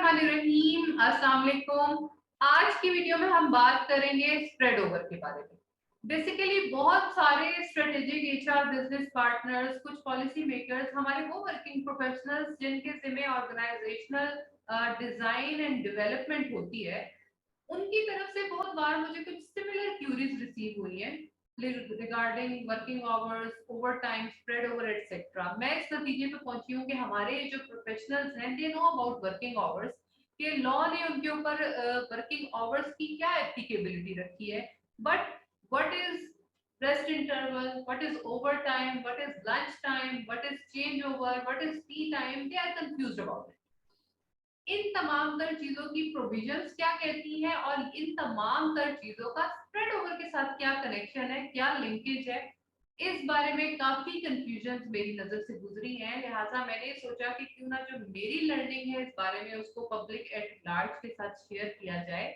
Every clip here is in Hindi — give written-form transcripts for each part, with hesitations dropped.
बिस्मिल्लाहिर्रहमानिर्रहीम। अस्सलाम वालेकुम। आज की वीडियो में हम बात करेंगे स्प्रेड ओवर के बारे में। बेसिकली बहुत सारे स्ट्रेटेजिक एचआर बिजनेस पार्टनर्स, कुछ पॉलिसी मेकर्स, हमारे वो वर्किंग प्रोफेशनल्स जिनके जिम्मे ऑर्गेनाइजेशनल डिजाइन एंड डेवलपमेंट होती है, उनकी तरफ से बहुत बार मुझे कुछ सिमिलर क्यूरीज रिसीव हुई हैं regarding working hours, over time, spread over etcetera. मैं इस नतीजे पे पहुंची हूँ कि हमारे जो प्रोफेशनल्स हैं they know about working hours, कि लॉ ने उनके ऊपर वर्किंग आवर्स की क्या एप्लीकेबिलिटी रखी है, but what is rest interval, what is over time, what is lunch time, what is change over, what is tea time, they are confused about it. इन तमाम तर चीजों की प्रोविजंस क्या कहती हैं और इन तमाम तर चीजों का स्प्रेड ओवर के साथ क्या कनेक्शन है, क्या लिंकेज है, इस बारे में काफी कंफ्यूजन मेरी नजर से गुजरी हैं। लिहाजा मैंने सोचा कि क्यों ना जो मेरी लर्निंग है इस बारे में उसको पब्लिक एट लार्ज के साथ शेयर किया जाए।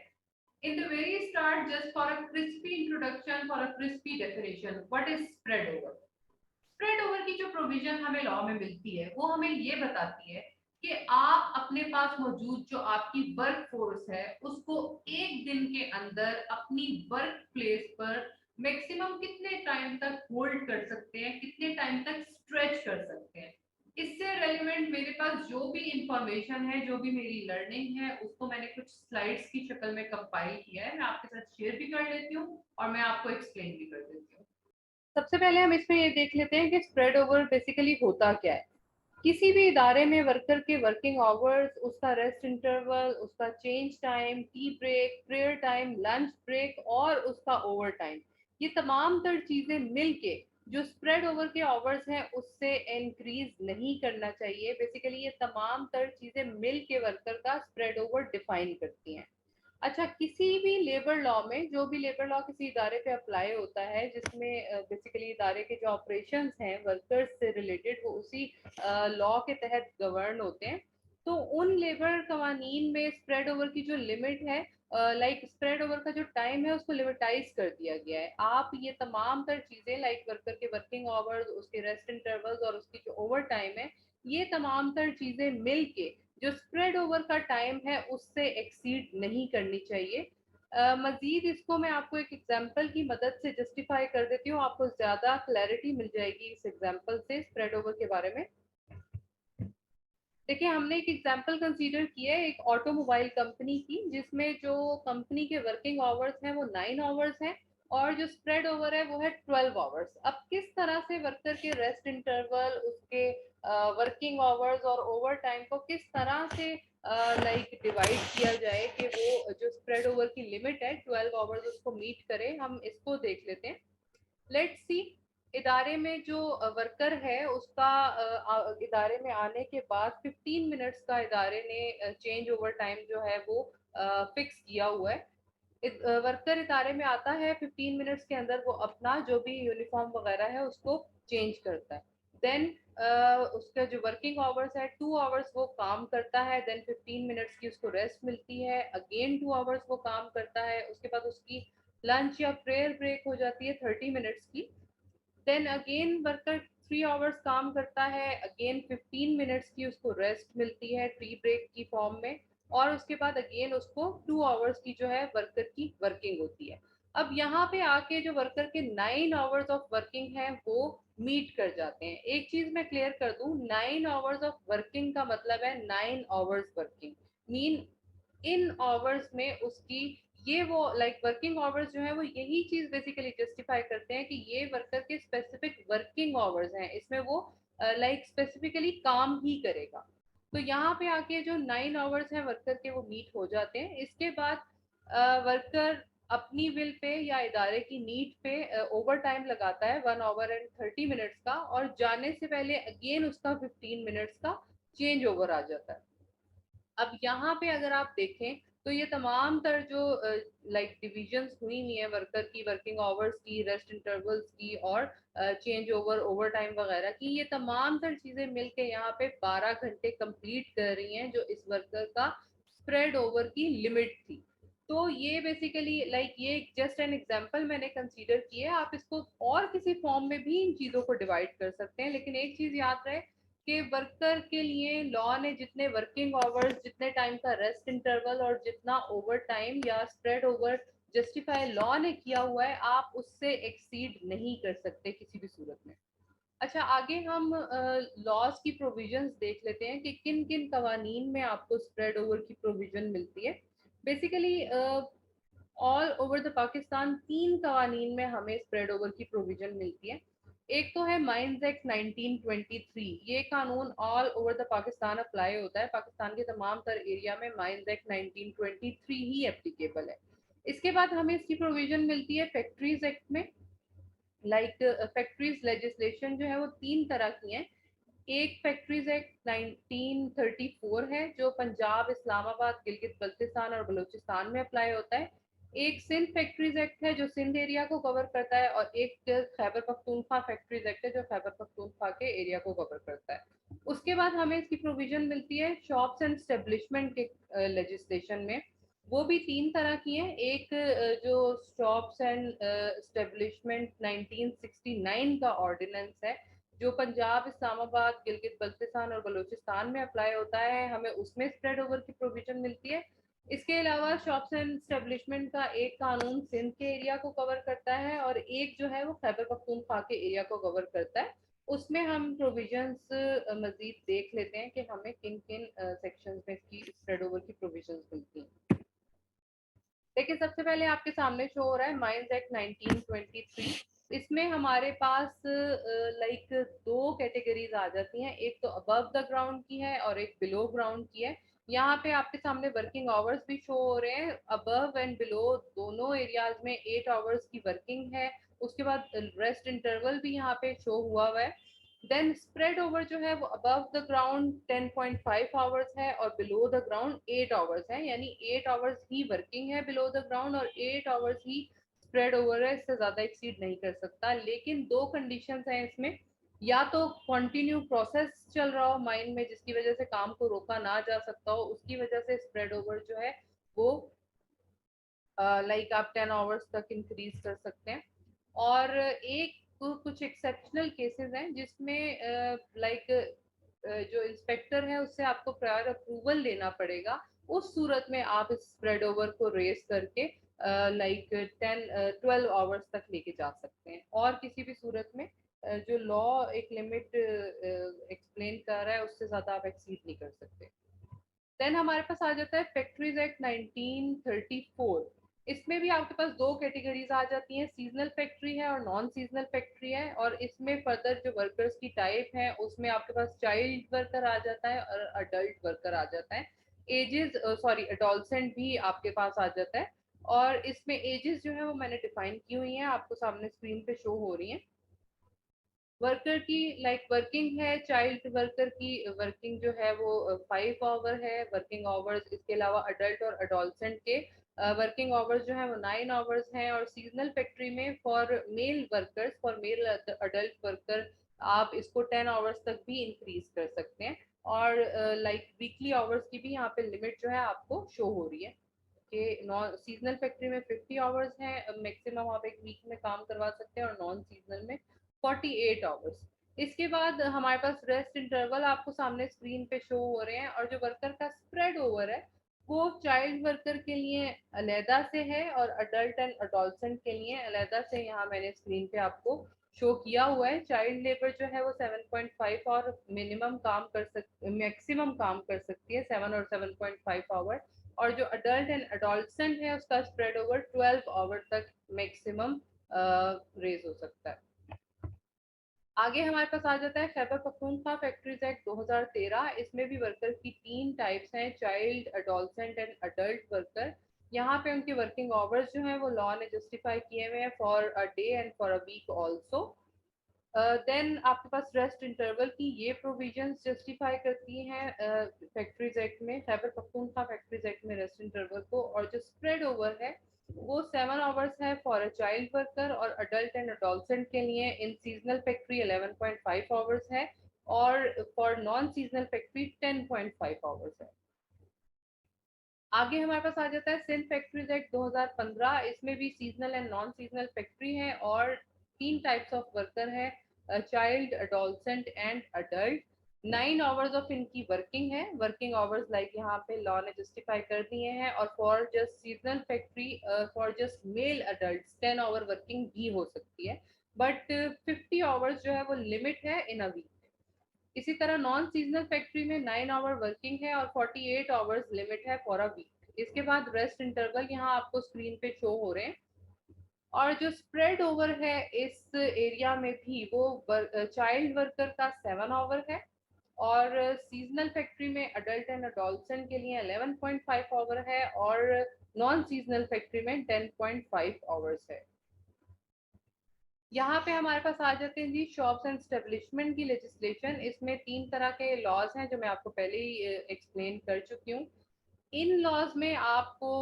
In the very start, just for a crispy introduction, for a crispy definition, what is spread over. Spread over की जो प्रोविजन हमें लॉ में मिलती है वो हमें ये बताती है कि आप अपने पास मौजूद जो आपकी वर्क फोर्स है उसको एक दिन के अंदर अपनी वर्क प्लेस पर मैक्सिमम कितने टाइम तक होल्ड कर सकते हैं, कितने टाइम तक स्ट्रेच कर सकते हैं। इससे रेलिवेंट मेरे पास जो भी इंफॉर्मेशन है, जो भी मेरी लर्निंग है, उसको मैंने कुछ स्लाइड्स की शक्ल में कंपाइल किया है। मैं आपके साथ शेयर भी कर लेती हूँ और मैं आपको एक्सप्लेन भी कर देती हूँ। सबसे पहले हम इसमें ये देख लेते हैं कि स्प्रेड ओवर बेसिकली होता क्या है। किसी भी इदारे में वर्कर के वर्किंग आवर्स, उसका रेस्ट इंटरवल, उसका change time, tea break, prayer time, lunch break और उसका ओवर टाइम, ये तमाम तर चीजें मिलके जो स्प्रेड ओवर के आवर्स हैं उससे इंक्रीज नहीं करना चाहिए। बेसिकली ये तमाम तर चीजें मिल के वर्कर का स्प्रेड ओवर डिफाइन करती हैं। अच्छा, किसी भी लेबर लॉ में, जो भी लेबर लॉ किसी इदारे पे अप्लाई होता है जिसमें बेसिकली इदारे के जो ऑपरेशंस हैं वर्कर्स से रिलेटेड वो उसी लॉ के तहत गवर्न होते हैं, तो उन लेबर कवानीन में स्प्रेड ओवर की जो लिमिट है, लाइक स्प्रेड ओवर का जो टाइम है उसको लिमिटाइज कर दिया गया है। आप ये तमाम तर चीजें लाइक वर्कर के वर्किंग आवर्स, उसके रेस्ट इंटरवल्स और उसकी जो ओवर टाइम है, ये तमाम तर चीजें मिल के जो स्प्रेड ओवर का टाइम है उससे एक्सीड नहीं करनी चाहिए। मजीद इसको मैं आपको एक एग्जांपल की मदद से जस्टिफाई कर देती हूँ, आपको ज्यादा क्लैरिटी मिल जाएगी इस एग्जांपल से स्प्रेड ओवर के बारे में। देखिए, हमने एक एग्जांपल कंसीडर किया है एक ऑटोमोबाइल कंपनी की, जिसमें जो कंपनी के वर्किंग आवर्स हैं वो 9 आवर्स हैं और जो स्प्रेड ओवर है वो है 12 आवर्स। अब किस तरह से वर्कर के रेस्ट इंटरवल, उसके वर्किंग आवर्स और ओवर टाइम को किस तरह से लाइक डिवाइड किया जाए कि वो जो स्प्रेड ओवर की लिमिट है 12 आवर्स उसको मीट करे, हम इसको देख लेते हैं। लेट्स सी, इदारे में जो वर्कर है उसका इदारे में आने के बाद 15 मिनट्स का इदारे ने चेंज ओवर टाइम जो है वो फिक्स किया हुआ है। वर्कर इदारे में आता है, 15 मिनट्स के अंदर वो अपना जो भी यूनिफॉर्म वगैरह है उसको चेंज करता है। देन उसका जो वर्किंग आवर्स है 2 आवर्स वो काम करता है, देन 15 मिनट्स की उसको रेस्ट मिलती है, अगेन 2 आवर्स वो काम करता है, उसके बाद उसकी लंच या प्रेयर ब्रेक हो जाती है 30 मिनट्स की। देन अगेन वर्कर 3 आवर्स काम करता है, अगेन 15 मिनट्स की उसको रेस्ट मिलती है टी ब्रेक की फॉर्म में, और उसके बाद अगेन उसको 2 आवर्स की जो है वर्कर की वर्किंग होती है। अब यहाँ पे आके जो वर्कर के 9 आवर्स ऑफ वर्किंग है वो मीट कर जाते हैं। एक चीज मैं क्लियर कर दूं, 9 आवर्स ऑफ वर्किंग का मतलब है 9 hours working, mean in hours में उसकी ये वो लाइक वर्किंग आवर्स जो है वो यही चीज बेसिकली जस्टिफाई करते हैं कि ये वर्कर के स्पेसिफिक वर्किंग आवर्स हैं, इसमें वो लाइक स्पेसिफिकली काम ही करेगा। तो यहाँ पे आके जो 9 आवर्स है वर्कर के वो मीट हो जाते हैं। इसके बाद वर्कर अपनी विल पे या इदारे की नीड पे ओवर टाइम लगाता है 1 आवर एंड 30 मिनट्स का, और जाने से पहले अगेन उसका 15 मिनट्स का चेंज ओवर आ जाता है। अब यहाँ पे अगर आप देखें तो ये तमाम तर जो लाइक डिविजन्स हुई हुई है वर्कर की वर्किंग आवर्स की, रेस्ट इंटरवल्स की और चेंज ओवर, ओवर टाइम वगैरह की, ये तमाम तर चीजें मिलके यहाँ पे 12 घंटे कंप्लीट कर रही हैं जो इस वर्कर का स्प्रेड ओवर की लिमिट थी। तो ये बेसिकली लाइक ये जस्ट एन एग्जांपल मैंने कंसीडर किया है, आप इसको और किसी फॉर्म में भी इन चीजों को डिवाइड कर सकते हैं, लेकिन एक चीज याद रहे कि वर्कर के लिए लॉ ने जितने वर्किंग आवर्स, जितने टाइम का रेस्ट इंटरवल और जितना ओवर टाइम या स्प्रेड ओवर जस्टिफाई लॉ ने किया हुआ है, आप उससे एक्सीड नहीं कर सकते किसी भी सूरत में। अच्छा, आगे हम लॉज की प्रोविजंस देख लेते हैं कि किन किन कवानीन में आपको स्प्रेड ओवर की प्रोविजन मिलती है। Basically all over the Pakistan 3 कवानीन में हमें स्प्रेड ओवर की प्रोविजन मिलती है। एक तो है माइंस एक्ट 1923। ये कानून all over the Pakistan apply होता है। पाकिस्तान के तमाम तर एरिया में माइंस एक्ट 1923 ही एप्लीकेबल है। इसके बाद हमें इसकी प्रोविजन मिलती है फैक्ट्रीज एक्ट में। फैक्ट्रीज लेजिस्लेशन जो है वो 3 तरह की हैं। एक फैक्ट्रीज एक्ट 1934 है जो पंजाब, इस्लामाबाद, गिलगित बल्तिस्तान और बलूचिस्तान में अप्लाई होता है। एक सिंध फैक्ट्रीज एक्ट है जो सिंध एरिया को कवर करता है, और एक खैबर पख्तूनख्वा फैक्ट्रीज एक्ट है जो खैबर पख्तूनख्वा के एरिया को कवर करता है। उसके बाद हमें इसकी प्रोविजन मिलती है शॉप्स एंड स्टेब्लिशमेंट के लेजिस्लेशन में। वो भी 3 तरह की हैं। एक जो शॉप्स एंड स्टेब्लिशमेंट 1969 का ऑर्डिनेंस है जो पंजाब, इस्लामाबाद, गिलगित बल्तिस्तान और बलूचिस्तान में अप्लाई होता है, हमें उसमें स्प्रेड ओवर की प्रोविजन मिलती है। इसके अलावा शॉप्स एंड स्टेब्लिशमेंट का एक कानून सिंध के एरिया को कवर करता है और एक जो है वो खैबर पख्तूनख्वा के एरिया को कवर करता है। उसमें हम प्रोविजंस मजीद देख लेते हैं कि हमें किन किन सेक्शंस में इसकी स्प्रेड ओवर की प्रोविजंस मिलती हैं। देखिए, सबसे पहले आपके सामने शो हो रहा है माइंस एक्ट 1923। इसमें हमारे पास लाइक 2 कैटेगरीज आ जाती हैं। एक तो अबव द ग्राउंड की है और एक बिलो ग्राउंड की है। यहाँ पे आपके सामने वर्किंग आवर्स भी शो हो रहे हैं। अबव एंड बिलो दोनों एरियाज में 8 आवर्स की वर्किंग है। उसके बाद रेस्ट इंटरवल भी यहाँ पे शो हुआ है। देन स्प्रेड ओवर जो है वो अबव द ग्राउंड 10.5 आवर्स है और बिलो द ग्राउंड 8 आवर्स है, यानी 8 आवर्स ही वर्किंग है बिलो द ग्राउंड और 8 आवर्स ही स्प्रेड ओवर है। इससे ज्यादा एक्सीड नहीं कर सकता। लेकिन 2 कंडीशंस हैं इसमें। या तो कंटिन्यू प्रोसेस चल रहा हो माइन में जिसकी वजह से काम को रोका ना जा सकता हो, उसकी वजह से स्प्रेड ओवर जो है वो लाइक आप 10 आवर्स तक इंक्रीज कर सकते हैं। और एक कुछ एक्सेप्शनल केसेस हैं जिसमें लाइक जो इंस्पेक्टर है उससे आपको प्रायर अप्रूवल लेना पड़ेगा। उस सूरत में आप इस स्प्रेड ओवर को रेस करके लाइक 12 आवर्स तक लेके जा सकते हैं। और किसी भी सूरत में जो लॉ एक लिमिट एक्सप्लेन कर रहा है उससे ज्यादा आप एक्सीड नहीं कर सकते। देन हमारे पास आ जाता है फैक्ट्रीज एक्ट 1934। इसमें भी आपके पास 2 कैटेगरीज आ जाती हैं, सीजनल फैक्ट्री है और नॉन सीजनल फैक्ट्री है। और इसमें फर्दर जो वर्कर्स की टाइप है उसमें आपके पास चाइल्ड वर्कर आ जाता है और अडल्ट वर्कर आ जाता है। एजेस सॉरी एडोलसेंट भी आपके पास आ जाता है। और इसमें एजेस जो है वो मैंने डिफाइन की हुई हैं, आपको सामने स्क्रीन पे शो हो रही हैं। वर्कर की लाइक वर्किंग है, चाइल्ड वर्कर की वर्किंग जो है वो 5 आवर है वर्किंग आवर्स। इसके अलावा अडल्ट और अडोलसेंट के वर्किंग आवर्स जो है वो 9 आवर्स हैं। और सीजनल फैक्ट्री में for male workers, for male adult worker आप इसको 10 आवर्स तक भी इंक्रीज कर सकते हैं। और लाइक वीकली आवर्स की भी यहाँ पे लिमिट जो है आपको शो हो रही है कि नॉन सीजनल फैक्ट्री में 50 आवर्स हैं मैक्सिमम आप एक वीक में काम करवा सकते हैं और नॉन सीजनल में 48 आवर्स। इसके बाद हमारे पास रेस्ट इंटरवल आपको सामने स्क्रीन पे शो हो रहे हैं। और जो वर्कर का स्प्रेड ओवर है वो चाइल्ड वर्कर के लिए अलहदा से है और अडल्ट एंड अडोलसेंट के लिए अलहदा से। यहाँ मैंने स्क्रीन पे आपको शो किया हुआ है। चाइल्ड लेबर जो है वो 7.5 और मिनिमम काम कर सकती, मैक्सिमम काम कर सकती है 7 और 7.5 आवर। और जो अडल्ट एंड अडोलसेंट है उसका स्प्रेड ओवर 12 आवर तक मैक्सिमम रेज हो सकता है। आगे हमारे पास आ जाता है खैबर पख्तूनख्वा फैक्ट्रीज एक्ट 2013। इसमें भी वर्कर की 3 टाइप्स हैं, child, adolescent and adult worker. यहाँ पे उनके वर्किंग आवर्स जो हैं वो लॉ ने जस्टिफाई किए हुए हैं for a day and for a week also. Then आपके पास रेस्ट इंटरवल की ये प्रोविजंस जस्टिफाई करती हैं फैक्ट्रीज एक्ट में, खैबर पख्तूनख्वा फैक्ट्रीज एक्ट में रेस्ट इंटरवल को। और जो स्प्रेड ओवर है वो 7 आवर्स है फॉर अ चाइल्ड वर्कर और अडल्ट एंड अडोलसेंट के लिए। इन सीजनल फैक्ट्री 11.5 आवर्स है और for non seasonal factory 10.5 hours है। आगे हमारे पास आ जाता है सिंध फैक्ट्रीज एक्ट 2015। इसमें भी seasonal and non seasonal factory है और 3 टाइप्स ऑफ वर्कर है, child, adolescent and adult. 9 hours of इनकी वर्किंग है। वर्किंग आवर्स लाइक यहाँ पे लॉ ने जस्टिफाई कर दिए हैं। और for just seasonal factory for just male adult 10 hour working भी हो सकती है, बट 50 आवर्स जो है वो लिमिट है इन अ वीक। इसी तरह नॉन सीजनल फैक्ट्री में 9 आवर वर्किंग है और 48 आवर्स लिमिट है फॉर अ वीक। इसके बाद रेस्ट इंटरवल यहाँ आपको स्क्रीन पे शो हो रहे हैं। और जो स्प्रेड ओवर है इस एरिया में भी वो चाइल्ड वर्कर का 7 आवर है। और सीजनल फैक्ट्री में अडल्ट एंड अडोलसेंट के लिए 11.5 आवर है और नॉन सीजनल फैक्ट्री में 10.5 आवर्स है। यहाँ पे हमारे पास आ जाते हैं जी शॉप्स एंड स्टेब्लिशमेंट की लेजिस्लेशन। इसमें 3 तरह के लॉज हैं जो मैं आपको पहले ही एक्सप्लेन कर चुकी हूँ। इन लॉज में आपको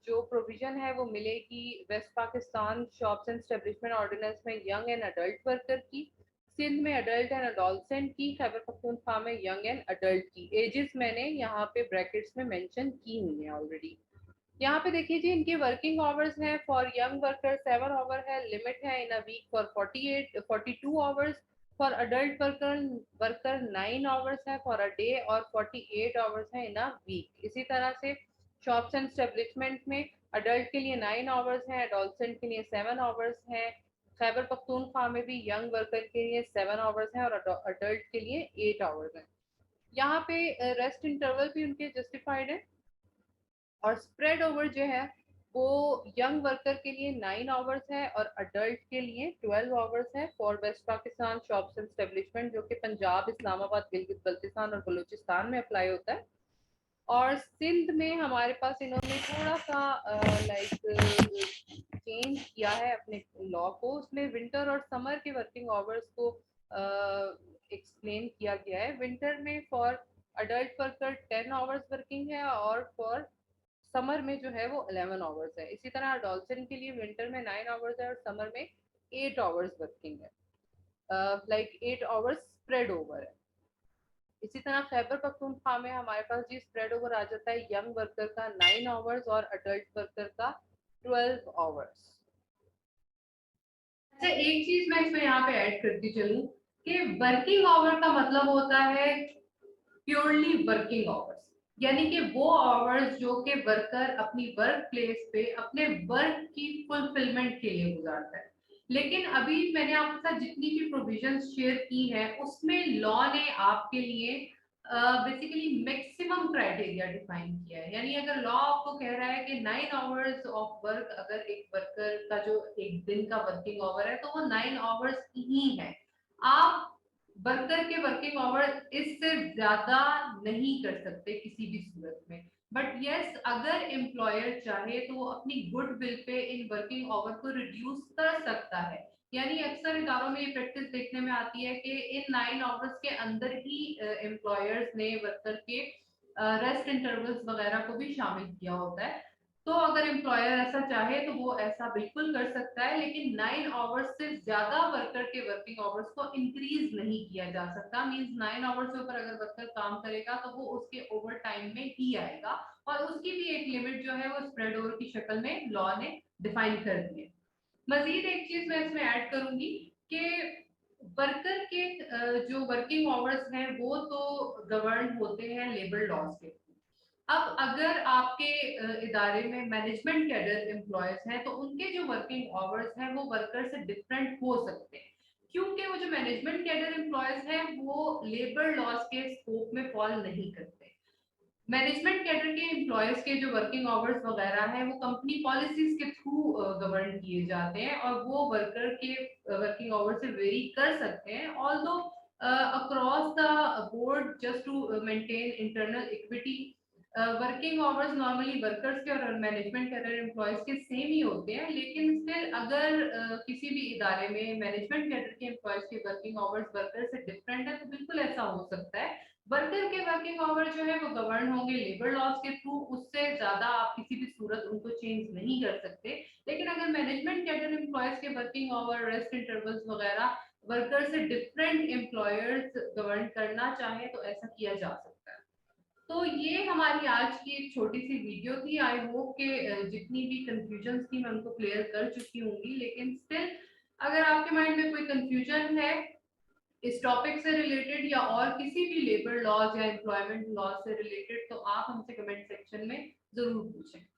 जो प्रोविजन है वो मिलेगी West Pakistan shops and establishment ordinance में यंग एंड अडल्ट वर्कर की, सिंध में अडल्ट एंड अडोलसेंट की, खैबर पख्तूनख्वा में यंग एंड अडल्ट की। एजेस मैंने यहाँ पे ब्रैकेट्स में मेंशन की हुई है ऑलरेडी। यहाँ पे देखिए जी इनके वर्किंग आवर्स हैं। फॉर यंग वर्कर 7 आवर है, लिमिट है in a week for 42 hours. For adult worker 9 hours है फॉर अ डे और 48 आवर्स है इन अ वीक। इसी तरह से शॉप्स एंड स्टेब्लिशमेंट में अडल्ट के लिए 9 आवर्स हैं, एडोलसेंट के लिए 7 आवर्स हैं। खैबर पख्तूनख्वा में भी यंग वर्कर के लिए 7 आवर्स हैं और अडल्ट के लिए 8 आवर्स हैं। यहाँ पे रेस्ट इंटरवल भी उनके जस्टिफाइड है। और स्प्रेड ओवर जो है वो यंग वर्कर के लिए 9 आवर्स है और अडल्ट के लिए 12 आवर्स है for West Pakistan shops and establishment, जो कि पंजाब, इस्लामाबाद, गिलगित बल्तिस्तान और बलूचिस्तान में अप्लाई होता है। और सिंध में हमारे पास इन्होंने थोड़ा सा चेंज किया है अपने लॉ को। उसमें विंटर और समर के वर्किंग आवर्स को एक्सप्लेन किया गया है। विंटर में for adult worker 10 hours working है और फॉर समर में जो है वो 11 आवर्स है। इसी तरह डॉल्फिन के लिए विंटर में 9 आवर्स है और समर में 8 आवर्स वर्किंग है, 8 आवर्स स्प्रेड ओवर है। इसी तरह खैबर पख्तूनख्वा में हमारे पास जी स्प्रेड ओवर आ जाता है यंग वर्कर का 9 आवर्स और अडल्ट वर्कर का 12 आवर्स। अच्छा, एक चीज मैं इसमें यहाँ पे ऐड करती चलूं कि वर्किंग आवर का मतलब होता है प्योरली वर्किंग आवर्स, यानी कि वो आवर्स जो कि वर्कर अपनी वर्क प्लेस पे अपने वर्क की फुलफिलमेंट के लिए गुजारता है। लेकिन अभी मैंने आपके साथ जितनी भी प्रोविजंस शेयर की है उसमें लॉ ने आपके लिए बेसिकली मैक्सिमम क्राइटेरिया डिफाइन किया है। यानी अगर लॉ आपको कह रहा है कि 9 आवर्स ऑफ वर्क, अगर एक वर्कर का जो एक दिन का वर्किंग आवर है तो वो 9 आवर्स ही है। आप वर्कर के वर्किंग आवर इससे ज्यादा नहीं कर सकते किसी भी सूरत में। बट यस, अगर एम्प्लॉयर चाहे तो वो अपनी गुडविल पे इन वर्किंग आवर को रिड्यूस कर सकता है। यानी अक्सर इदारों में ये प्रैक्टिस देखने में आती है कि इन 9 आवर्स के अंदर ही एम्प्लॉयर्स ने वर्कर के रेस्ट इंटरवल्स वगैरह को भी शामिल किया होता है। तो अगर एम्प्लॉयर ऐसा चाहे तो वो ऐसा बिल्कुल कर सकता है, लेकिन 9 आवर्स से ज्यादा वर्कर के वर्किंग आवर्स को इंक्रीज नहीं किया जा सकता। मींस 9 आवर्स से ऊपर अगर वर्कर काम करेगा तो वो उसके ओवर टाइम में ही आएगा। और उसकी भी एक लिमिट जो है वो स्प्रेड ओवर की शक्ल में लॉ ने डिफाइन कर दी है। मजीद एक चीज मैं इसमें ऐड करूंगी कि वर्कर के जो वर्किंग आवर्स हैं वो तो गवर्न होते हैं लेबर लॉज के। अब अगर आपके इदारे में मैनेजमेंट कैडर एम्प्लॉयज हैं तो उनके जो वर्किंग आवर्स हैं वो वर्कर से डिफरेंट हो सकते हैं, क्योंकि वो जो मैनेजमेंट कैडर एम्प्लॉयज हैं वो लेबर लॉज के स्कोप में फॉल नहीं करते। मैनेजमेंट कैडर के एम्प्लॉयज के जो वर्किंग आवर्स वगैरह हैं वो कंपनी पॉलिसीज के थ्रू गवर्न किए जाते हैं और वो वर्कर के वर्किंग आवर्स से वेरी कर सकते हैं। Although across the board just to maintain internal equity, working hours normally workers के और मैनेजमेंट कैडर एम्प्लॉयज के सेम ही होते हैं। लेकिन स्टिल अगर किसी भी इदारे में मैनेजमेंट कैडर के एम्प्लॉयज के वर्किंग आवर्स वर्कर से डिफरेंट है तो बिल्कुल ऐसा हो सकता है। वर्कर के वर्किंग आवर जो है वो गवर्न होंगे लेबर लॉज के थ्रू, उससे ज्यादा आप किसी भी सूरत उनको चेंज नहीं कर सकते। लेकिन अगर मैनेजमेंट कैडर एम्प्लॉयज के वर्किंग आवर, रेस्ट इंटरवल्स वगैरह वर्कर से डिफरेंट एम्प्लॉयर्स गवर्न करना चाहे तो ऐसा किया जा सकता है। तो ये हमारी आज की एक छोटी सी वीडियो थी। आई होप के जितनी भी कंफ्यूजन थी मैं उनको क्लियर कर चुकी होंगी। लेकिन स्टिल अगर आपके माइंड में कोई कंफ्यूजन है इस टॉपिक से रिलेटेड या और किसी भी लेबर लॉज या एम्प्लॉयमेंट लॉज से रिलेटेड, तो आप हमसे कमेंट सेक्शन में जरूर पूछें।